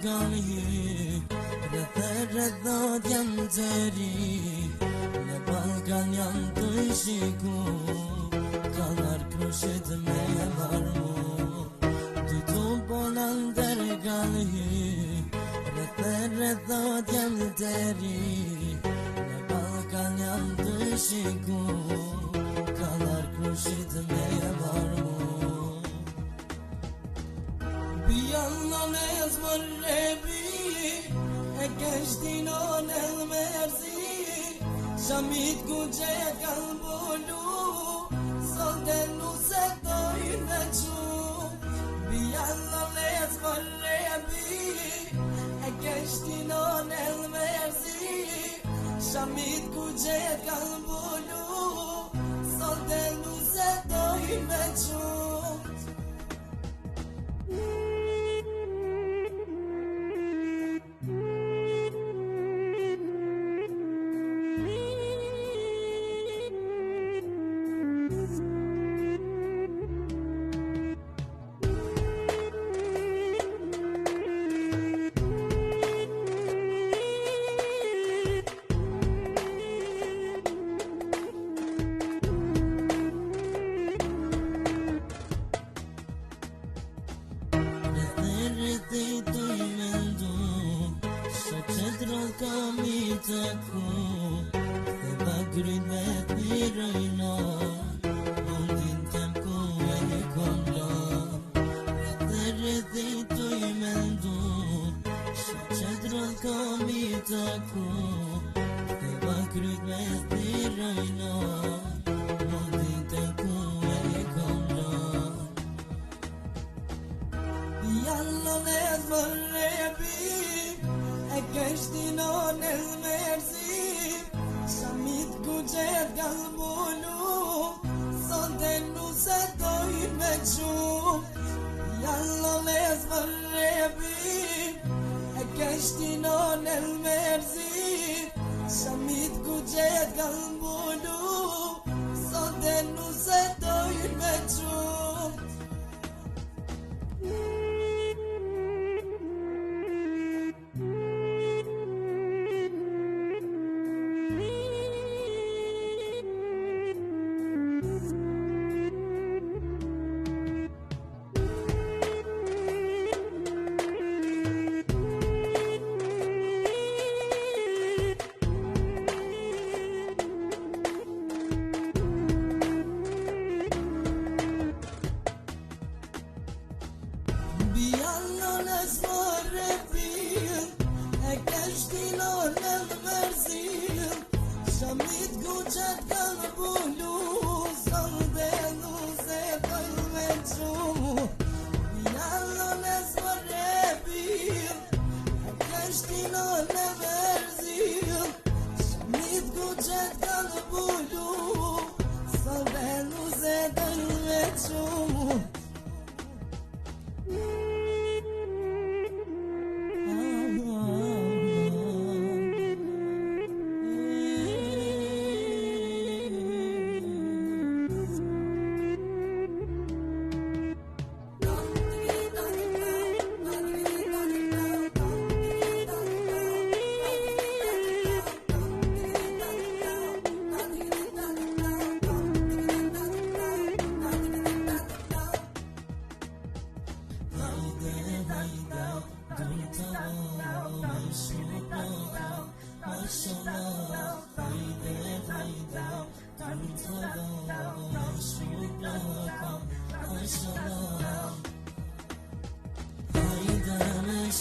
galhi Rëthot janë të ri Në Balkan janë të shiku Kanar krushit me varmu Ty tu bonan der galhi Rëthot janë të ri Në Balkan janë të shiku Kanar krushit me varmu Bijanon e zmërrebi E keshtinon e lmerzi Shamit ku gjet kanë bolu Sonde nuse dojnë me qu Bijanon e zmërrebi E keshtinon e lmerzi Shamit ku gjet kanë bolu Sonde nuse dojnë me qu Kam I të ku Dhe bagrit me t'mirëjna Mundin tem ku e një kondra Dhe rëthi të I mendu Shoqetrat kam I të ku Dhe bagrit me t'mirëjna Mundin tem ku e një kondra Jallon e zmërrebi E keshtinon e lmerzi Shamit ku gjet kanë bolu Sonde nuse dojnë me qu Jallon e zmërrebi E keshtinon e lmerzi Shamit ku gjet kanë bolu Sonde nuse dojnë me qu Bijanon e zmërrebi E keshtinon e lmerzi Shamit ku gjet kanë bolu Sonde nuse dojnë me qu Bijanon e zmërrebi E keshtinon e lmerzi Shamit ku gjet kanë bolu Sonde nuse dojnë me qu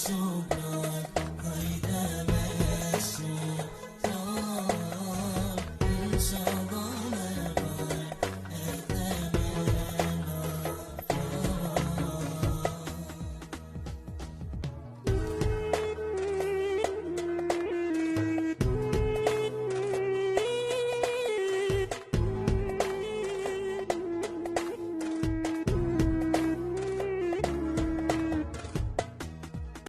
Haydi